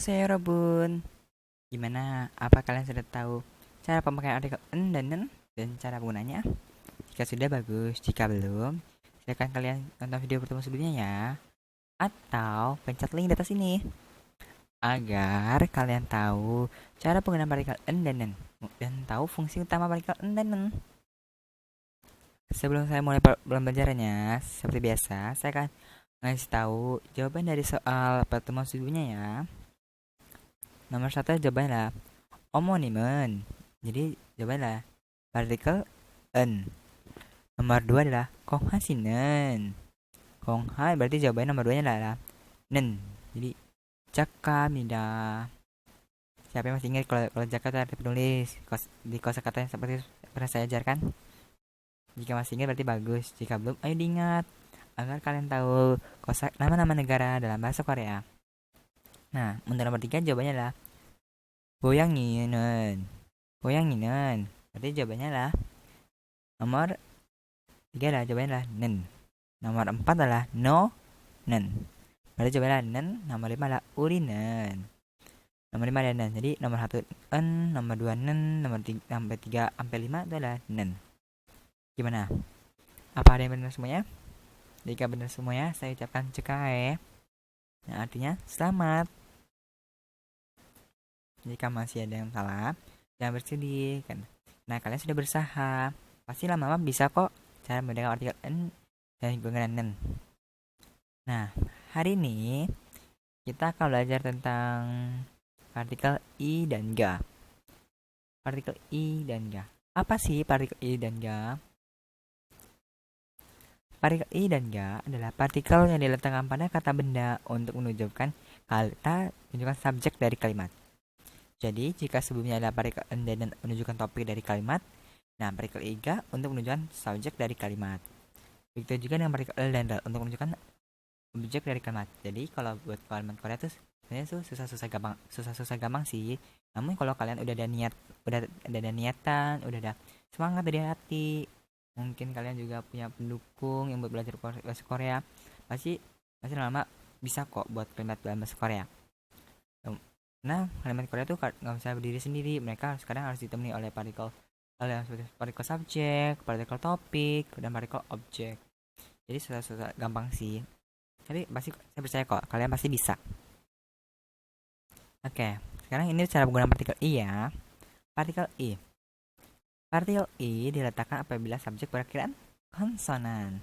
Annyeonghaseyo Robun. Gimana? Apa kalian sudah tahu cara pemakaian artikel en dan nen dan cara penggunanya? Jika sudah bagus, jika belum, silakan kalian nonton video pertemuan sebelumnya ya. Atau pencet link di atas ini agar kalian tahu cara penggunaan partikel en dan nen dan tahu fungsi utama partikel en dan nen. Sebelum saya mulai pembelajarannya, seperti biasa, saya akan ngasih tahu jawaban dari soal pertemuan sebelumnya ya. Nomor satu jawabannya adalah homonimen. Jadi jawabannya adalah partikel en. Nomor dua adalah konghasinen. Kongha berarti jawabannya nomor 2 nya adalah nen. Jadi jakamida. Siapa yang masih ingat kalau jaka itu arti penulis di kosakata yang seperti pernah saya ajarkan? Jika masih ingat berarti bagus. Jika belum, ayo diingat agar kalian tahu nama-nama negara dalam bahasa Korea. Nah, untuk nomor 3 jawabannya adalah goyangi는. Goyangi는. Berarti jawabannya adalah nomor 3 adalah jawabannya adalah nen. Nomor 4 adalah no nen. Berarti jawabannya adalah nen. Nomor 5 adalah urinen. Nomor 5 adalah nen. Jadi nomor 1 en, nomor 2 nen, nomor 3 sampai 3 sampai 5 itu adalah nen. Gimana? Apa ada yang benar semuanya? Jika benar semuanya, saya ucapkan cekae. Yang artinya selamat. Jika masih ada yang salah, jangan bersedih kan. Nah, kalian sudah berusaha. Pasti lama-lama bisa kok cara menggunakan artikel en dan penggunaan nen. Nah, hari ini kita akan belajar tentang partikel i dan ga. Partikel i dan ga. Apa sih partikel i dan ga? Partikel i dan ga adalah partikel yang diletakkan pada kata benda untuk menunjukkan subjek dari kalimat. Jadi, jika sebelumnya adalah partikel en dan menunjukkan topik dari kalimat, nah partikel i ga untuk menunjukkan subjek dari kalimat. Begitu juga dengan partikel el dan dal untuk menunjukkan objek dari kalimat. Jadi, kalau buat kalimat Korea tuh sebenarnya tuh susah-susah gampang sih. Namun kalau kalian udah ada niatan, udah ada semangat dari hati, mungkin kalian juga punya pendukung yang buat belajar bahasa Korea, pasti lama-lama bisa kok buat kalimat dalam bahasa Korea. Nah, kalimat Korea tuh nggak bisa berdiri sendiri. Mereka sekarang harus ditemani oleh partikel subjek, partikel topik, dan partikel objek. Jadi susah gampang sih. Tapi pasti saya percaya kok kalian pasti bisa. Oke, sekarang ini cara penggunaan partikel i ya. Partikel i. Partikel i diletakkan apabila subjek berkaitan konsonan.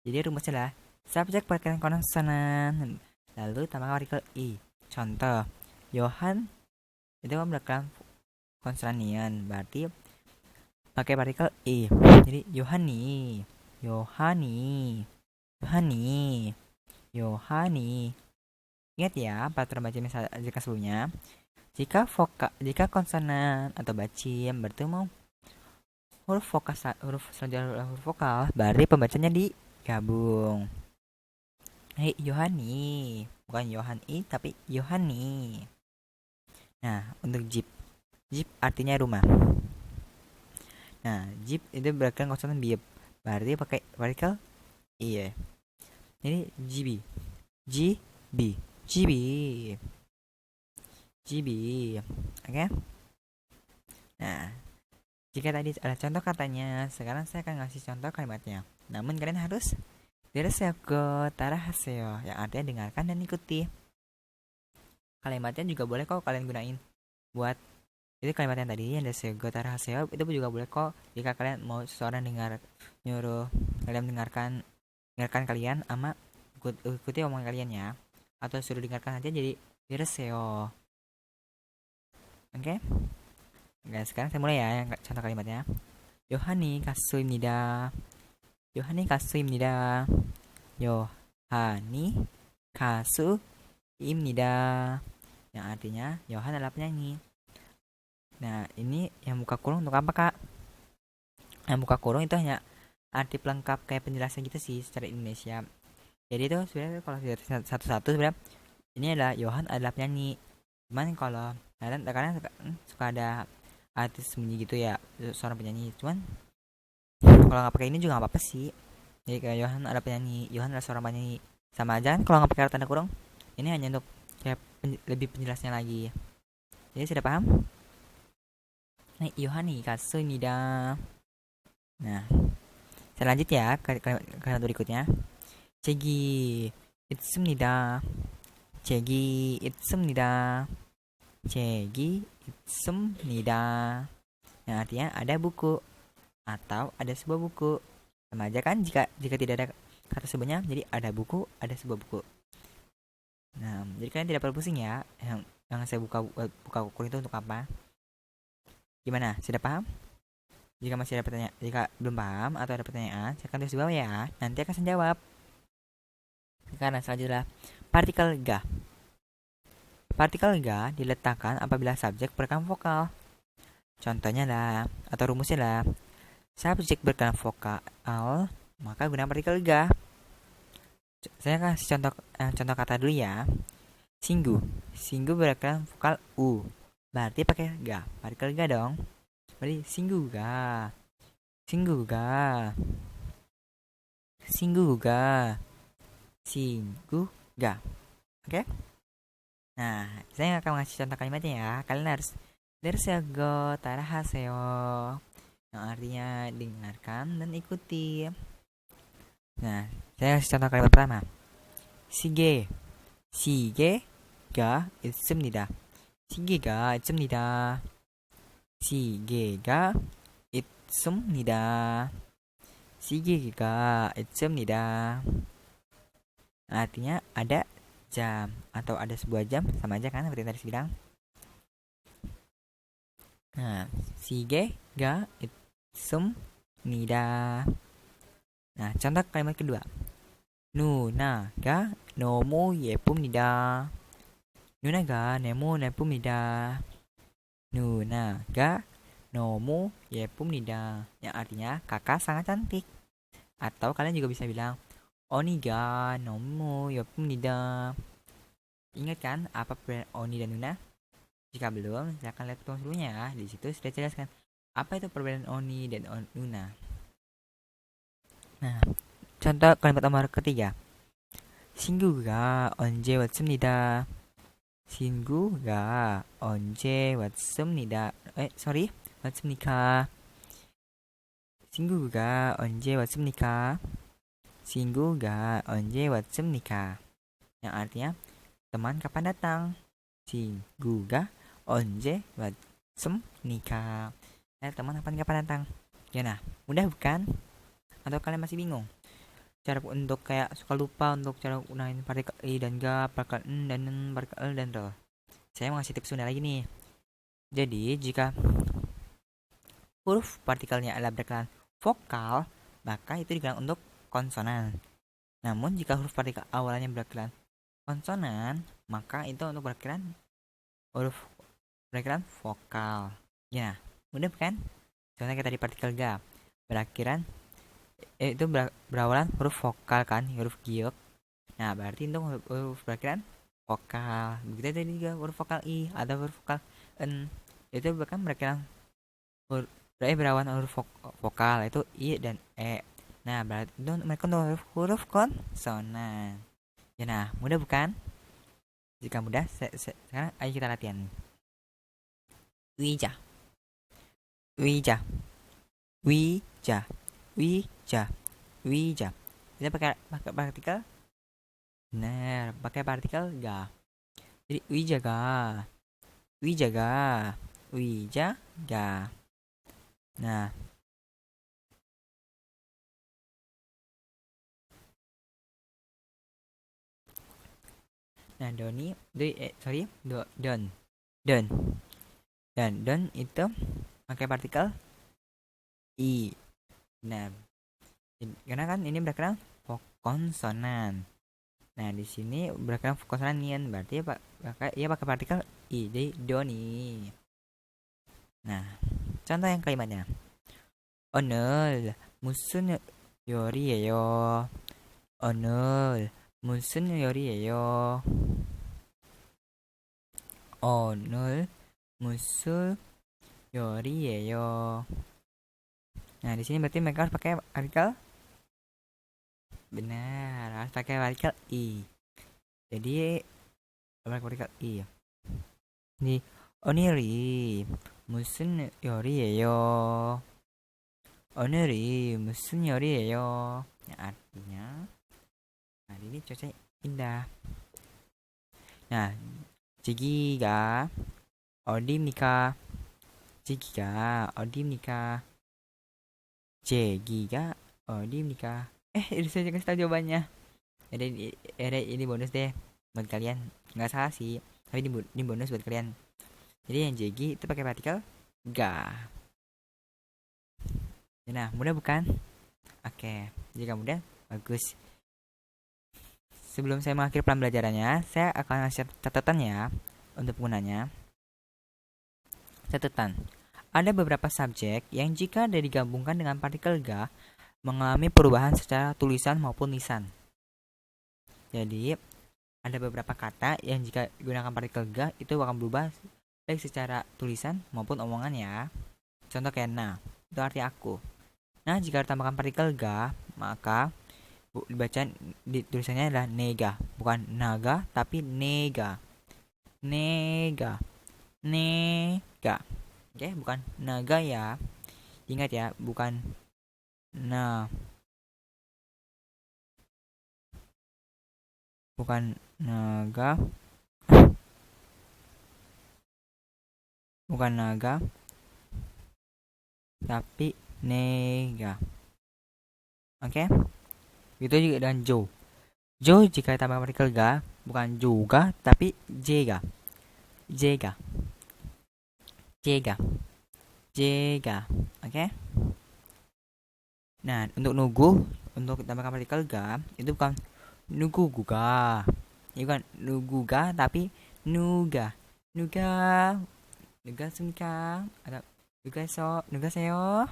Jadi rumusnya adalah subjek berkaitan konsonan. Lalu tambah partikel i. Contoh, Johan itu kan berkaitan konsonanian, berarti pakai partikel i. Jadi Yohani. Ingat ya, peraturan baca jika sebelumnya. Jika konsonan atau bacim bertemu huruf selanjutnya huruf vokal, berarti pembacanya digabung. Hei, Yohani. Bukan Yohani, tapi Yohani. Nah, untuk jeep artinya rumah. Nah, jeep itu berarti konsonan biep. Berarti pakai partikel i. Jadi GB. Oke? Nah, jika tadi ada contoh katanya, sekarang saya akan ngasih contoh kalimatnya. Namun kalian harus Dereseoko tarahaseo, yang artinya dengarkan dan ikuti. Kalimatnya juga boleh kok kalian gunain buat itu kalimat yang tadi yang Dereseoko tarahaseo itu juga boleh kok jika kalian mau seseorang nyuruh kalian dengarkan kalian ama ikuti omongan kalian ya, atau suruh dengarkan aja jadi Dereseo. Oke? Nah, sekarang saya mulai ya yang contoh kalimatnya. Yohani kasuimnida. Yohani kasuimnida. Yang artinya Yohan adalah penyanyi. Nah, ini yang buka kurung untuk apa, Kak? Yang buka kurung itu hanya arti pelengkap kayak penjelasan gitu sih secara Indonesia. Jadi itu sebenarnya kalau satu-satu sebenarnya ini adalah Yohan adalah penyanyi. Cuman kalau kadang suka ada artis sembunyi gitu ya, seorang penyanyi. Cuman kalau nggak pakai ini juga nggak apa-apa sih. Jadi kayak Yohan adalah penyanyi, Yohan adalah seorang penyanyi, sama aja kan kalau nggak pakai tanda kurung. Ini hanya untuk kayak lebih penjelasnya lagi. Jadi sudah paham? Nah, Yohani kasumida. Nah, saya lanjut ya ke kalimat berikutnya. 제기 있습니다. 제기 있습니다. 제기 있습니다. Nah, artinya ada buku atau ada sebuah buku. Sama aja kan jika tidak ada kata sebutnya, jadi ada buku, ada sebuah buku. Nah, jadi kalian tidak perlu pusing ya. Yang saya buka buku itu untuk apa? Gimana? Sudah paham? Jika masih ada pertanyaan, jika belum paham atau ada pertanyaan, saya akan tulis di bawah ya. Nanti akan saya jawab. Sekarang selanjutnya partikel ga. Partikel ga diletakkan apabila subjek berkenan vokal. Contohnya lah, atau rumusnya lah, subjek berkenan vokal, maka gunakan partikel ga. Saya kasih contoh kata dulu ya. Singgu, singgu berkenan vokal u, berarti pakai ga, partikel ga dong. Berarti singgu ga, singgu ga, singgu ga, singgu ga. Oke? Nah, saya akan ngasih contoh kalimatnya ya. Kalian harus dersego tarahaseo, yang artinya dengarkan dan ikuti. Nah, saya kasih contoh kalimat pertama. 시계, 시계가 있습니다. 시계가 있습니다. 시계가 있습니다. 시계가 있습니다. Artinya ada jam atau ada sebuah jam, sama aja kan seperti yang tadi saya bilang. Nah, 시계가 있습니다. Nah, contoh kalimat kedua. 누나가 너무 예쁩니다. 누나가 너무 예쁩니다. 누나가 너무 예쁩니다. Yang artinya kakak sangat cantik. Atau kalian juga bisa bilang Oniga 너무 예쁩니다. Ingat kan apa perbedaan Oni dan Nuna? Jika belum, silahkan lihat tutorial sebelumnya ya. Di situ sudah jelaskan apa itu perbedaan Oni dan Nuna. Nah, contoh kalimat nomor ketiga. 친구가 언제 왔습니다. 친구가 언제 왔습니다. 왔습니까? 친구가 언제 왔습니까? 친구가 언제 왔습니까? Yang artinya teman kapan datang? 친구가 언제 왔습니까? Teman kapan datang? Ya nah, mudah bukan? Atau kalian masih bingung? Cara untuk kayak suka lupa untuk cara gunain partikel i dan ga, partikel n dan n, partikel l dan r. Saya mau ngasih tips Sunda lagi nih. Jadi jika huruf partikelnya adalah berkelan vokal, maka itu digunakan untuk konsonan. Namun jika huruf partikel awalnya berkelan konsonan, maka itu untuk berkelan huruf berkelan vokal. Ya, mudah bukan? Contohnya kayak tadi partikel ga berakhiran itu berawalan huruf vokal kan, huruf giok. Nah, berarti itu huruf berakhiran vokal. Begitu tadi juga huruf vokal i ada huruf vokal n, itu bahkan berakhiran huruf berawalan huruf vokal itu i dan e. Nah, berarti itu mereka untuk huruf konsonan. Ya, nah, mudah bukan? Jika mudah, sekarang ayo kita latihan. Wija, wija, wija, wija, wija. Kita pakai partikel. Benar, pakai partikel ga. Jadi wijaga, wijaga, wijaga. Nah, doni, don itu pakai partikel i. Nah, karena kan ini berkenan konsonan. Nah, di sini berkenan konsonan nian, berarti pakai partikel i, jadi doni. Nah, contoh yang kalimatnya. 오늘 무슨 요리예요? 오늘 무슨 요리예요? 오늘 무슨 요리예요? Nah, di sini berarti mereka harus pakai partikel. Benar, harus pakai partikel i. Jadi partikel i. Ini 오늘이 무슨 요리예요? 오늘이 무슨 요리예요? Artinya hari ini cuaca indah. Nah, 지기가 어디입니까? 지기가 어디입니까? 제기가 어디입니까? Ini saya kasih tahu jawabannya. Ini bonus deh buat kalian. Nggak salah sih, tapi ini bonus buat kalian. Jadi yang jegi itu pakai partikel ga. Nah, mudah bukan? Oke, jika mudah, bagus. Sebelum saya mengakhiri pembelajarannya, saya akan ngasih catatan ya untuk penggunanya. Catatan. Ada beberapa subjek yang jika digabungkan dengan partikel ga mengalami perubahan secara tulisan maupun lisan. Jadi, ada beberapa kata yang jika digunakan partikel ga itu akan berubah baik secara tulisan maupun omongan ya. Contoh kayak nah, itu arti aku. Nah, jika ditambahkan partikel ga, maka dibaca tulisannya adalah nega, bukan naga tapi nega. Nega. Nega. Oke, bukan naga ya. Ingat ya, bukan bukan naga. Bukan naga tapi nega. Oke? Itu juga dengan jo. Jo jika ditambah partikel ga bukan juga tapi jega. Jega. Jega. Jega. Oke? Nah, untuk nugu, untuk ditambahkan partikel ga itu bukan nugu guga. Ini bukan nugu ga tapi nuga. Nuga. Nuga sumika atau nuga seyo.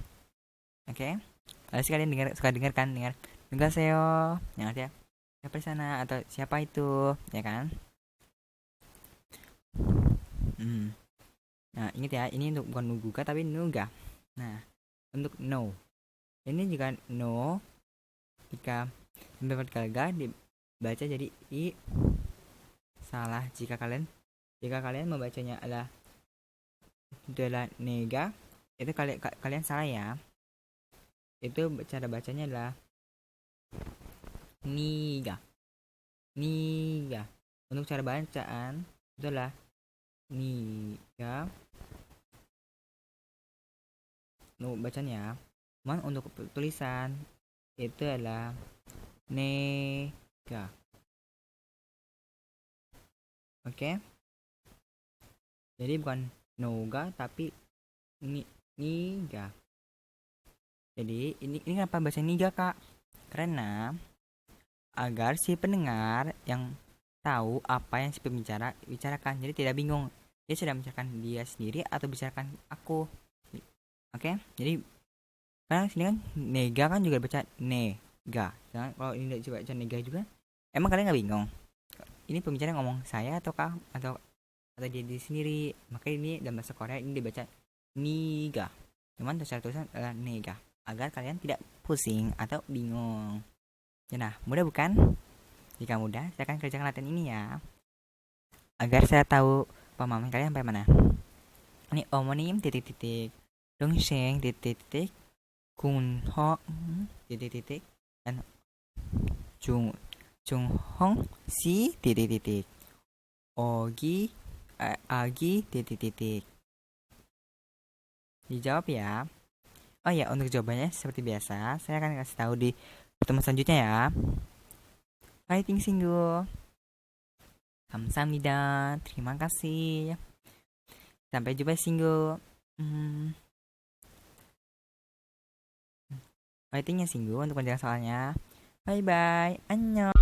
Oke? Pasti kalian suka dengar nuga seyo. Yang artinya siapa di sana atau siapa itu, ya kan? Nah, ingat ya, ini untuk bukan nuguga tapi nuga. Nah, untuk no. Ini jika no jika sampai partikel ga dibaca jadi i. Salah jika kalian membacanya adalah nega, itu kalian salah ya. Itu cara bacanya adalah niga. Niga. Untuk cara bacaan itu adalah niga. Bacanya. Cuman untuk tulisan itu adalah nega. Oke? Jadi bukan noga tapi niga. Jadi ini kenapa baca niga, Kak? Karena agar si pendengar yang tahu apa yang si pembicara bicarakan, jadi tidak bingung dia sudah membicarakan dia sendiri atau bicarakan aku. Oke? Jadi karena sini kan nega kan juga baca nega. Jangan kalau ini coba baca nega juga, emang kalian nggak bingung? Ini pembicara ngomong saya atau dia di sendiri. Makanya ini dalam bahasa Korea ini dibaca niga. Cuman secara tulisan adalah nega. Agar kalian tidak pusing atau bingung. Ya, nah, mudah bukan? Jika mudah, saya akan kerjakan latihan ini ya. Agar saya tahu pemahaman kalian sampai mana. Ini homonim titik-titik, dongsheng titik-titik, kunho titik-titik, dan junghong si titik-titik, agi titik-titik. Dijawab ya. Oh ya, untuk jawabannya seperti biasa, saya akan kasih tahu di pertemuan selanjutnya ya. Fighting Singgu. 감사합니다. Terima kasih. Sampai jumpa Singgu. Fightingnya Singgu untuk penjelasan soalnya. Bye bye. Annyeong.